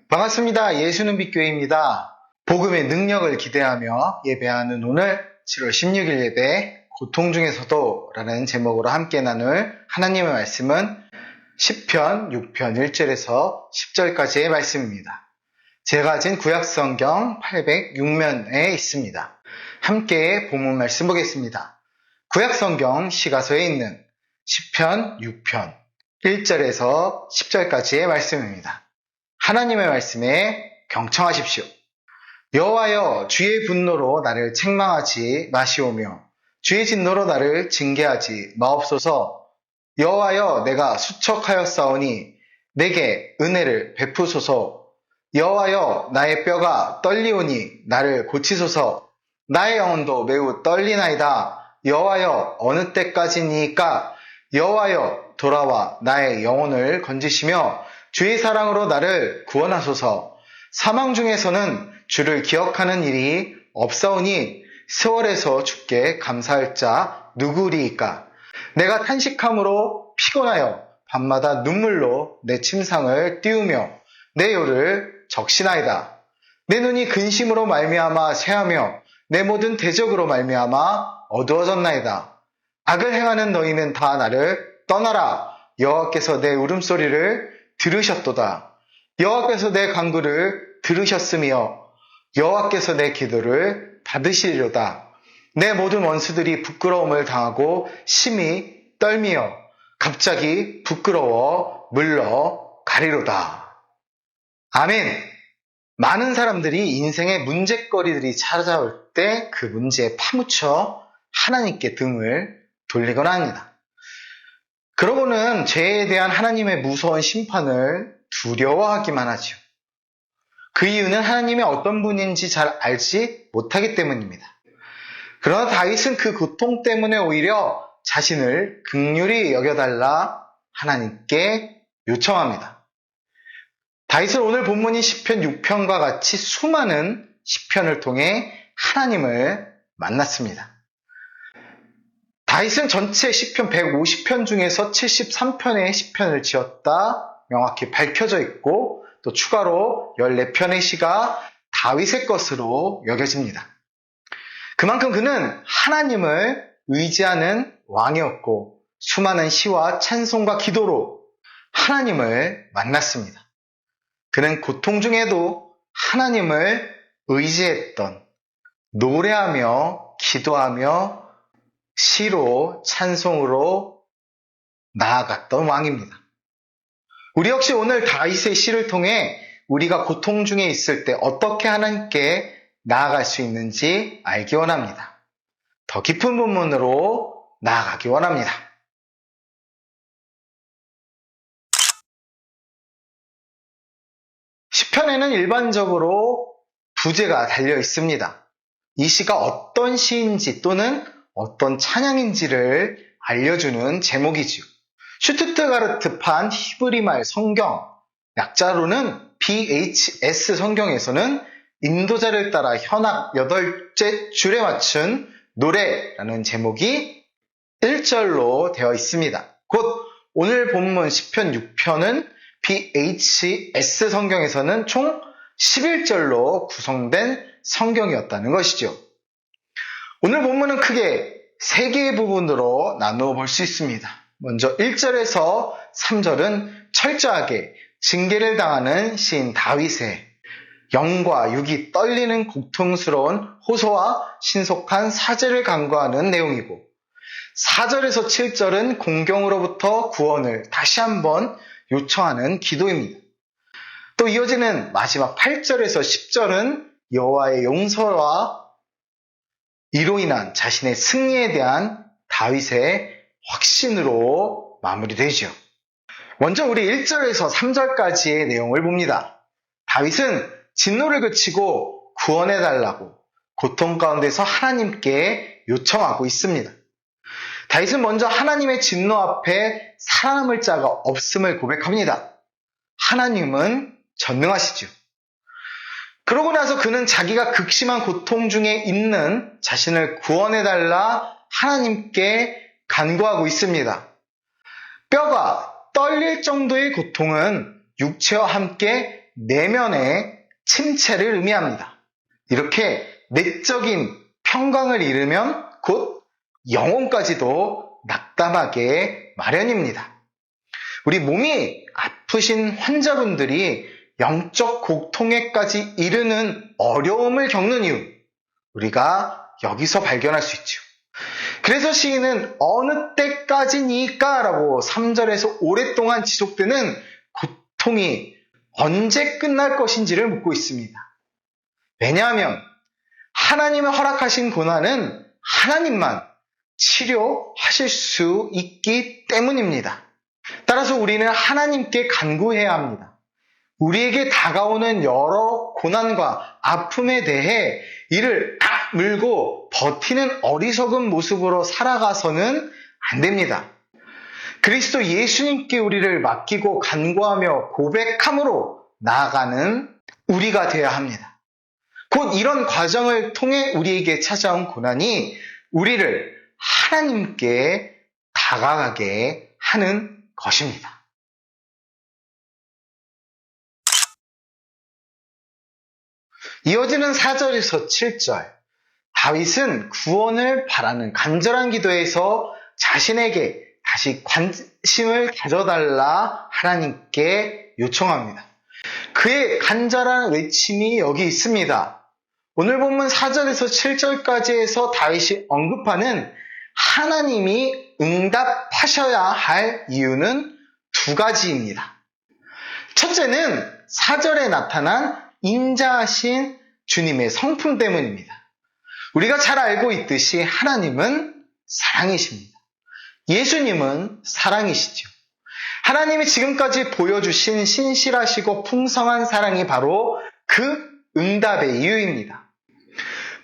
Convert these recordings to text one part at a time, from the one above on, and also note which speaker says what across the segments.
Speaker 1: 반갑습니다. 예수는 빛교회입니다. 복음의 능력을 기대하며 예배하는 오늘 7월 16일 예배 고통 중에서도 라는 제목으로 함께 나눌 하나님의 말씀은 시편 6편 1절에서 10절까지의 말씀입니다. 제가 가진 구약성경 806면에 있습니다. 함께 본문 말씀 보겠습니다. 구약성경 시가서에 있는 시편 6편 1절에서 10절까지의 말씀입니다. 하나님의 말씀에 경청하십시오. 여호와여, 주의 분노로 나를 책망하지 마시오며 주의 진노로 나를 징계하지 마옵소서. 여호와여, 내가 수척하였사오니 내게 은혜를 베푸소서. 여호와여, 나의 뼈가 떨리오니 나를 고치소서. 나의 영혼도 매우 떨리나이다. 여호와여, 어느 때까지니까? 여호와여, 돌아와 나의 영혼을 건지시며 주의 사랑으로 나를 구원하소서. 사망 중에서는 주를 기억하는 일이 없사오니 세월에서 주께 감사할 자 누구리이까? 내가 탄식함으로 피곤하여 밤마다 눈물로 내 침상을 띄우며 내 요를 적시나이다. 내 눈이 근심으로 말미암아 새하며 내 모든 대적으로 말미암아 어두워졌나이다. 악을 행하는 너희는 다 나를 떠나라. 여호와께서 내 울음소리를 들으셨도다. 여호와께서 내 간구를 들으셨으며 여호와께서 내 기도를 받으시리로다. 내 모든 원수들이 부끄러움을 당하고 심히 떨미어 갑자기 부끄러워 물러가리로다. 아멘. 많은 사람들이 인생의 문제거리들이 찾아올 때 그 문제에 파묻혀 하나님께 등을 돌리곤 합니다. 그러고는 죄에 대한 하나님의 무서운 심판을 두려워하기만 하죠. 그 이유는 하나님이 어떤 분인지 잘 알지 못하기 때문입니다. 그러나 다윗은 그 고통 때문에 오히려 자신을 긍휼히 여겨달라 하나님께 요청합니다. 다윗은 오늘 본문인 시편 6편과 같이 수많은 시편을 통해 하나님을 만났습니다. 다윗은 전체 시편 150편 중에서 73편의 시편을 지었다 명확히 밝혀져 있고 또 추가로 14편의 시가 다윗의 것으로 여겨집니다. 그만큼 그는 하나님을 의지하는 왕이었고 수많은 시와 찬송과 기도로 하나님을 만났습니다. 그는 고통 중에도 하나님을 의지했던, 노래하며 기도하며 시로 찬송으로 나아갔던 왕입니다. 우리 역시 오늘 다윗의 시를 통해 우리가 고통 중에 있을 때 어떻게 하나님께 나아갈 수 있는지 알기 원합니다. 더 깊은 본문으로 나아가기 원합니다. 시편에는 일반적으로 부제가 달려 있습니다. 이 시가 어떤 시인지 또는 어떤 찬양인지를 알려주는 제목이지요. 슈투트가르트판 히브리말 성경, 약자로는 BHS 성경에서는 인도자를 따라 현악 8째 줄에 맞춘 노래라는 제목이 1절로 되어 있습니다. 곧 오늘 본문 시편 6편은 BHS 성경에서는 총 11절로 구성된 성경이었다는 것이죠. 오늘 본문은 크게 3개의 부분으로 나누어 볼 수 있습니다. 먼저 1절에서 3절은 철저하게 징계를 당하는 시인 다윗의 영과 육이 떨리는 고통스러운 호소와 신속한 사죄를 간구하는 내용이고 4절에서 7절은 공경으로부터 구원을 다시 한번 요청하는 기도입니다. 또 이어지는 마지막 8절에서 10절은 여호와의 용서와 이로 인한 자신의 승리에 대한 다윗의 확신으로 마무리되죠. 먼저 우리 1절에서 3절까지의 내용을 봅니다. 다윗은 진노를 그치고 구원해달라고 고통 가운데서 하나님께 요청하고 있습니다. 다윗은 먼저 하나님의 진노 앞에 살아남을 자가 없음을 고백합니다. 하나님은 전능하시죠. 그러고 나서 그는 자기가 극심한 고통 중에 있는 자신을 구원해달라 하나님께 간구하고 있습니다. 뼈가 떨릴 정도의 고통은 육체와 함께 내면의 침체를 의미합니다. 이렇게 내적인 평강을 잃으면 곧 영혼까지도 낙담하게 마련입니다. 우리 몸이 아프신 환자분들이 영적 고통에까지 이르는 어려움을 겪는 이유, 우리가 여기서 발견할 수 있죠. 그래서 시인은 어느 때까지니까 라고 3절에서 오랫동안 지속되는 고통이 언제 끝날 것인지를 묻고 있습니다. 왜냐하면 하나님의 허락하신 고난은 하나님만 치료하실 수 있기 때문입니다. 따라서 우리는 하나님께 간구해야 합니다. 우리에게 다가오는 여러 고난과 아픔에 대해 이를 물고 버티는 어리석은 모습으로 살아가서는 안 됩니다. 그리스도 예수님께 우리를 맡기고 간구하며 고백함으로 나아가는 우리가 되어야 합니다. 곧 이런 과정을 통해 우리에게 찾아온 고난이 우리를 하나님께 다가가게 하는 것입니다. 이어지는 4절에서 7절, 다윗은 구원을 바라는 간절한 기도에서 자신에게 다시 관심을 가져달라 하나님께 요청합니다. 그의 간절한 외침이 여기 있습니다. 오늘 본문 4절에서 7절까지 해서 다윗이 언급하는 하나님이 응답하셔야 할 이유는 두 가지입니다. 첫째는 4절에 나타난 인자하신 주님의 성품 때문입니다. 우리가 잘 알고 있듯이 하나님은 사랑이십니다. 예수님은 사랑이시죠. 하나님이 지금까지 보여주신 신실하시고 풍성한 사랑이 바로 그 응답의 이유입니다.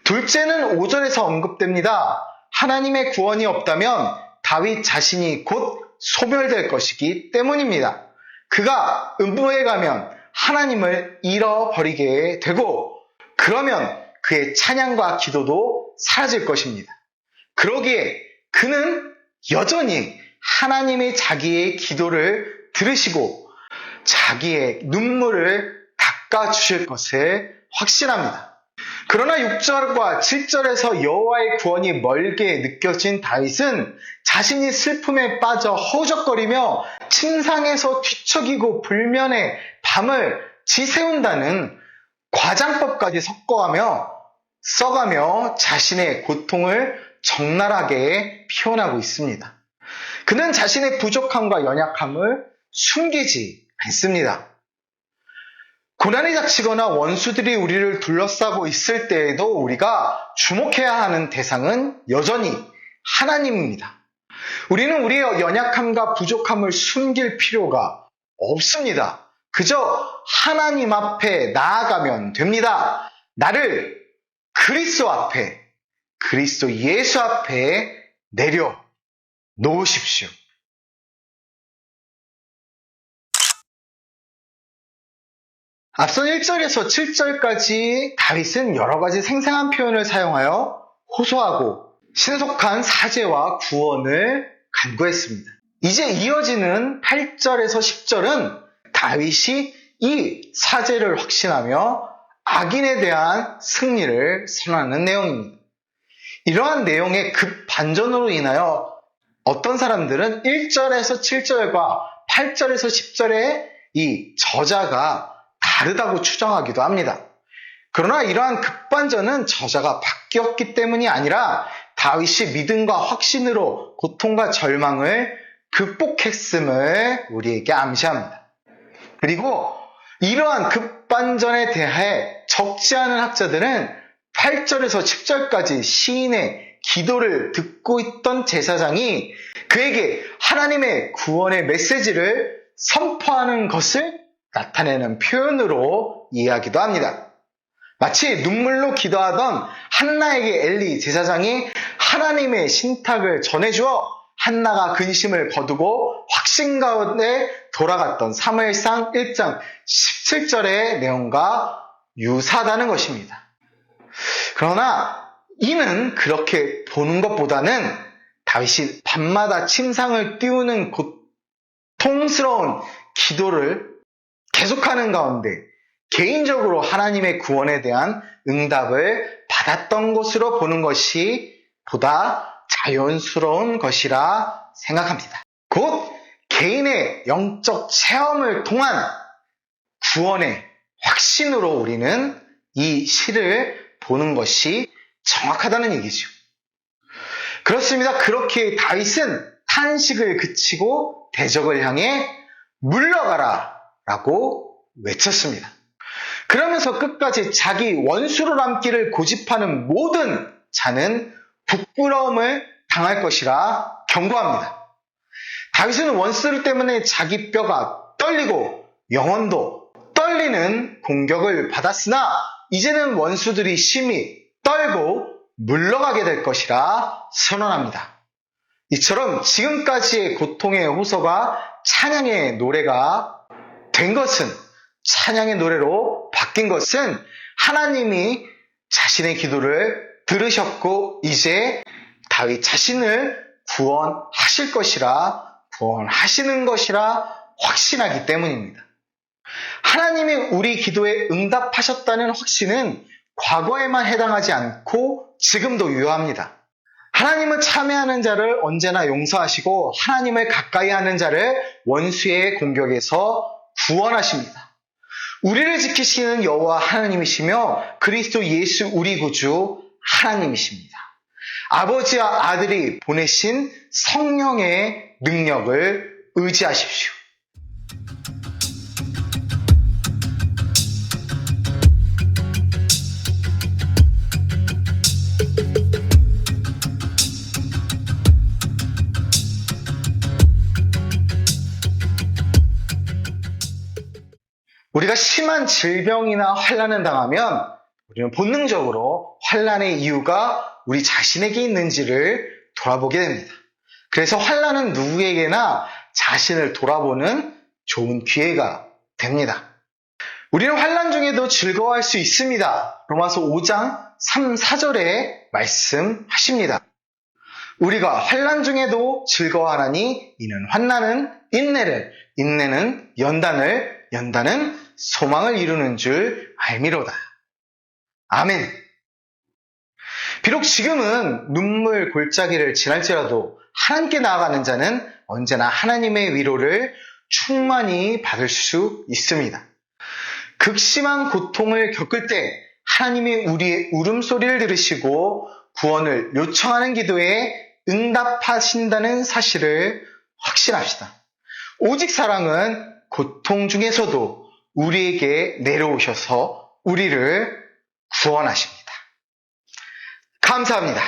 Speaker 1: 둘째는 5절에서 언급됩니다. 하나님의 구원이 없다면 다윗 자신이 곧 소멸될 것이기 때문입니다. 그가 음부에 가면 하나님을 잃어버리게 되고 그러면 그의 찬양과 기도도 사라질 것입니다. 그러기에 그는 여전히 하나님이 자기의 기도를 들으시고 자기의 눈물을 닦아주실 것을 확신합니다. 그러나 6절과 7절에서 여호와의 구원이 멀게 느껴진 다윗은 자신이 슬픔에 빠져 허우적거리며 침상에서 뒤척이고 불면의 밤을 지새운다는 과장법까지 써가며 자신의 고통을 적나라하게 표현하고 있습니다. 그는 자신의 부족함과 연약함을 숨기지 않습니다. 고난이 닥치거나 원수들이 우리를 둘러싸고 있을 때에도 우리가 주목해야 하는 대상은 여전히 하나님입니다. 우리는 우리의 연약함과 부족함을 숨길 필요가 없습니다. 그저 하나님 앞에 나아가면 됩니다. 나를 그리스도 앞에, 그리스도 예수 앞에 내려 놓으십시오. 앞선 1절에서 7절까지 다윗은 여러 가지 생생한 표현을 사용하여 호소하고 신속한 사죄와 구원을 간구했습니다. 이제 이어지는 8절에서 10절은 다윗이 이 사죄를 확신하며 악인에 대한 승리를 선언하는 내용입니다. 이러한 내용의 급반전으로 인하여 어떤 사람들은 1절에서 7절과 8절에서 10절의 이 저자가 다르다고 추정하기도 합니다. 그러나 이러한 급반전은 저자가 바뀌었기 때문이 아니라 다윗이 믿음과 확신으로 고통과 절망을 극복했음을 우리에게 암시합니다. 그리고 이러한 급반전에 대해 적지 않은 학자들은 8절에서 10절까지 시인의 기도를 듣고 있던 제사장이 그에게 하나님의 구원의 메시지를 선포하는 것을 나타내는 표현으로 이해하기도 합니다. 마치 눈물로 기도하던 한나에게 엘리 제사장이 하나님의 신탁을 전해주어 한나가 근심을 거두고 확신 가운데 돌아갔던 사무엘상 1장 17절의 내용과 유사하다는 것입니다. 그러나 이는 그렇게 보는 것보다는 다윗이 밤마다 침상을 띄우는 고통스러운 기도를 계속하는 가운데 개인적으로 하나님의 구원에 대한 응답을 받았던 것으로 보는 것이 보다 자연스러운 것이라 생각합니다. 곧 개인의 영적 체험을 통한 구원의 확신으로 우리는 이 시를 보는 것이 정확하다는 얘기죠. 그렇습니다. 그렇게 다윗은 탄식을 그치고 대적을 향해 물러가라 라고 외쳤습니다. 그러면서 끝까지 자기 원수로 남기를 고집하는 모든 자는 부끄러움을 당할 것이라 경고합니다. 다윗은 원수 때문에 자기 뼈가 떨리고 영혼도 떨리는 공격을 받았으나 이제는 원수들이 심히 떨고 물러가게 될 것이라 선언합니다. 이처럼 지금까지의 고통의 호소가 찬양의 노래가 된 것은, 찬양의 노래로 바뀐 것은 하나님이 자신의 기도를 들으셨고 이제 다윗 자신을 구원하실 것이라, 구원하시는 것이라 확신하기 때문입니다. 하나님이 우리 기도에 응답하셨다는 확신은 과거에만 해당하지 않고 지금도 유효합니다. 하나님은 참회하는 자를 언제나 용서하시고 하나님을 가까이 하는 자를 원수의 공격에서 구원하십니다. 우리를 지키시는 여호와 하나님이시며 그리스도 예수 우리 구주 하나님이십니다. 아버지와 아들이 보내신 성령의 능력을 의지하십시오. 우리가 심한 질병이나 환난을 당하면 우리는 본능적으로 환난의 이유가 우리 자신에게 있는지를 돌아보게 됩니다. 그래서 환난은 누구에게나 자신을 돌아보는 좋은 기회가 됩니다. 우리는 환난 중에도 즐거워할 수 있습니다. 로마서 5장 3, 4절에 말씀하십니다. 우리가 환난 중에도 즐거워하나니 이는 환난은 인내를, 인내는 연단을, 연단은 소망을 이루는 줄 알미로다. 아멘. 비록 지금은 눈물 골짜기를 지날지라도 하나님께 나아가는 자는 언제나 하나님의 위로를 충만히 받을 수 있습니다. 극심한 고통을 겪을 때 하나님이 우리의 울음소리를 들으시고 구원을 요청하는 기도에 응답하신다는 사실을 확신합시다. 오직 사랑은 고통 중에서도 우리에게 내려오셔서 우리를 구원하십니다. 감사합니다.